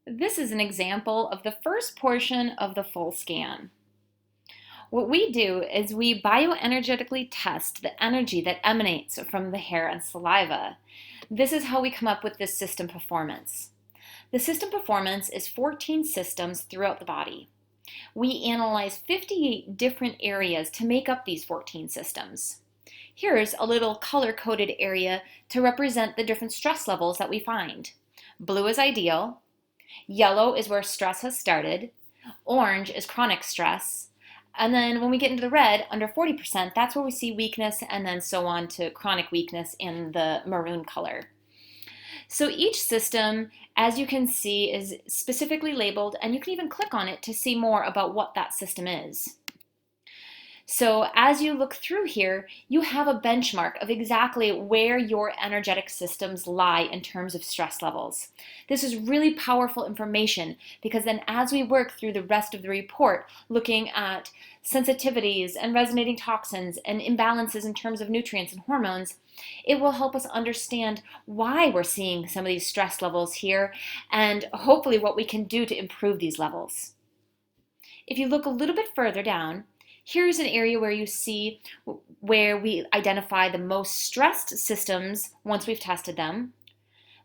This is an example of the first portion of the full scan. What we do is we bioenergetically test the energy that emanates from the hair and saliva. This is how we come up with this system performance. The system performance is 14 systems throughout the body. We analyze 58 different areas to make up these 14 systems. Here's a little color-coded area to represent the different stress levels that we find. Blue is ideal, yellow is where stress has started, orange is chronic stress, and then when we get into the red, under 40%, that's where we see weakness, and then so on to chronic weakness in the maroon color. So each system, as you can see, is specifically labeled, and you can even click on it to see more about what that system is. So as you look through here, you have a benchmark of exactly where your energetic systems lie in terms of stress levels. This is really powerful information because then as we work through the rest of the report, looking at sensitivities and resonating toxins and imbalances in terms of nutrients and hormones, it will help us understand why we're seeing some of these stress levels here and hopefully what we can do to improve these levels. If you look a little bit further down, here's an area where you see where we identify the most stressed systems once we've tested them.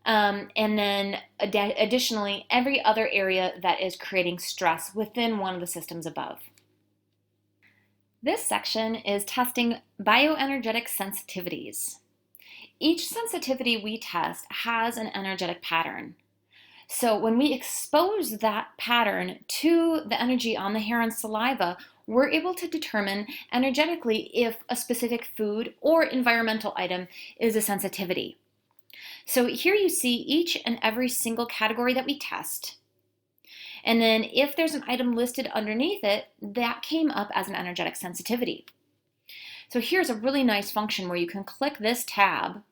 And then additionally, every other area that is creating stress within one of the systems above. This section is testing bioenergetic sensitivities. Each sensitivity we test has an energetic pattern. So when we expose that pattern to the energy on the hair and saliva, we're able to determine energetically if a specific food or environmental item is a sensitivity. So here you see each and every single category that we test. And then if there's an item listed underneath it, that came up as an energetic sensitivity. So here's a really nice function where you can click this tab,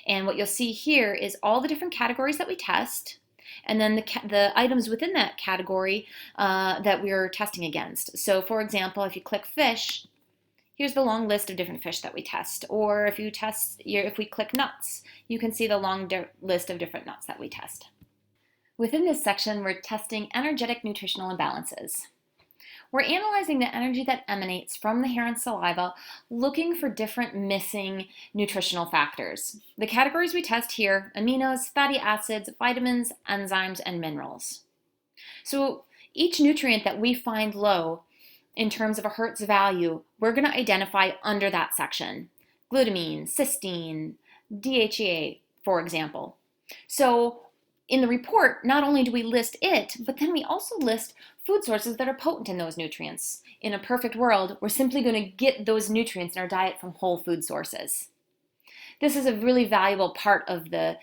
and what you'll see here is all the different categories that we test, and then the items within that category that we're testing against. So for example, if you click fish, here's the long list of different fish that we test. Or if we click nuts, you can see the long list of different nuts that we test. Within this section, we're testing energetic nutritional imbalances. We're analyzing the energy that emanates from the hair and saliva, looking for different missing nutritional factors. The categories we test here: aminos, fatty acids, vitamins, enzymes, and minerals. So each nutrient that we find low in terms of a Hertz value, we're going to identify under that section. Glutamine, cysteine, DHEA, for example. So in the report, not only do we list it, but then we also list food sources that are potent in those nutrients. In a perfect world, we're simply going to get those nutrients in our diet from whole food sources. This is a really valuable part of the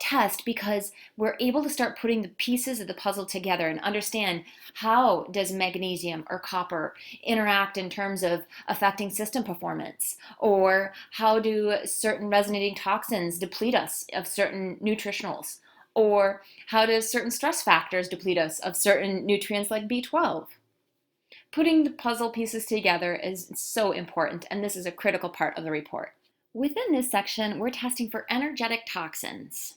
test because we're able to start putting the pieces of the puzzle together and understand how does magnesium or copper interact in terms of affecting system performance, or how do certain resonating toxins deplete us of certain nutritionals, or how does certain stress factors deplete us of certain nutrients like B12. Putting the puzzle pieces together is so important, and this is a critical part of the report. Within this section, we're testing for energetic toxins.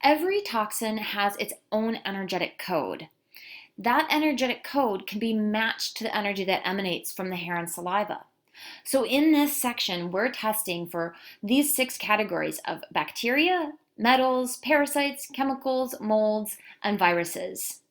Every toxin has its own energetic code. That energetic code can be matched to the energy that emanates from the hair and saliva. So in this section, we're testing for these 6 categories of bacteria, metals, parasites, chemicals, molds, and viruses.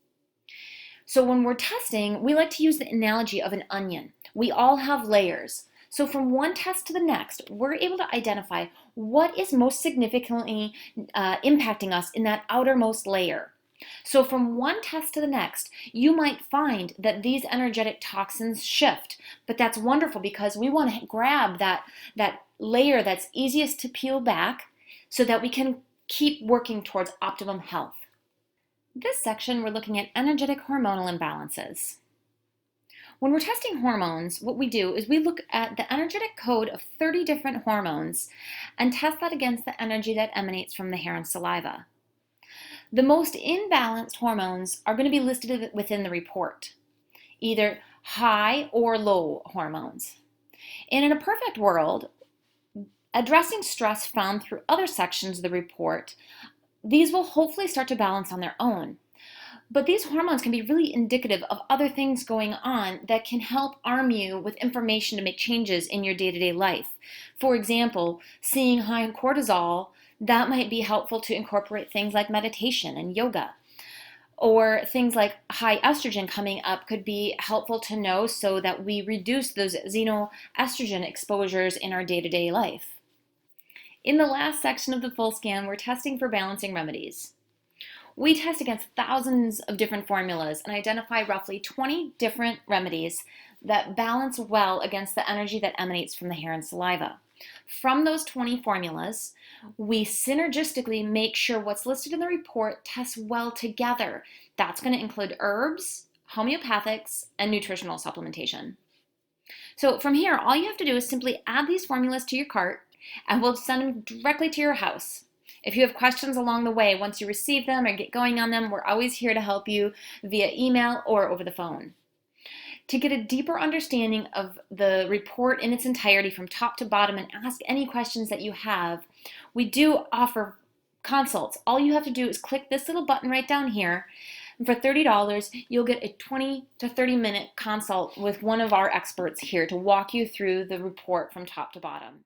So when we're testing, we like to use the analogy of an onion. We all have layers. So from one test to the next, we're able to identify what is most significantly impacting us in that outermost layer. So from one test to the next, you might find that these energetic toxins shift, but that's wonderful because we want to grab that layer that's easiest to peel back so that we can keep working towards optimum health. This section, we're looking at energetic hormonal imbalances. When we're testing hormones, what we do is we look at the energetic code of 30 different hormones and test that against the energy that emanates from the hair and saliva. The most imbalanced hormones are going to be listed within the report, either high or low hormones. And in a perfect world, addressing stress found through other sections of the report, these will hopefully start to balance on their own. But these hormones can be really indicative of other things going on that can help arm you with information to make changes in your day-to-day life. For example, seeing high cortisol, that might be helpful to incorporate things like meditation and yoga. Or things like high estrogen coming up could be helpful to know so that we reduce those xenoestrogen exposures in our day-to-day life. In the last section of the full scan, we're testing for balancing remedies. We test against thousands of different formulas and identify roughly 20 different remedies that balance well against the energy that emanates from the hair and saliva. From those 20 formulas, we synergistically make sure what's listed in the report tests well together. That's going to include herbs, homeopathics, and nutritional supplementation. So from here, all you have to do is simply add these formulas to your cart and we'll send them directly to your house. If you have questions along the way, once you receive them or get going on them, we're always here to help you via email or over the phone. To get a deeper understanding of the report in its entirety from top to bottom and ask any questions that you have, we do offer consults. All you have to do is click this little button right down here. And for $30, you'll get a 20 to 30-minute consult with one of our experts here to walk you through the report from top to bottom.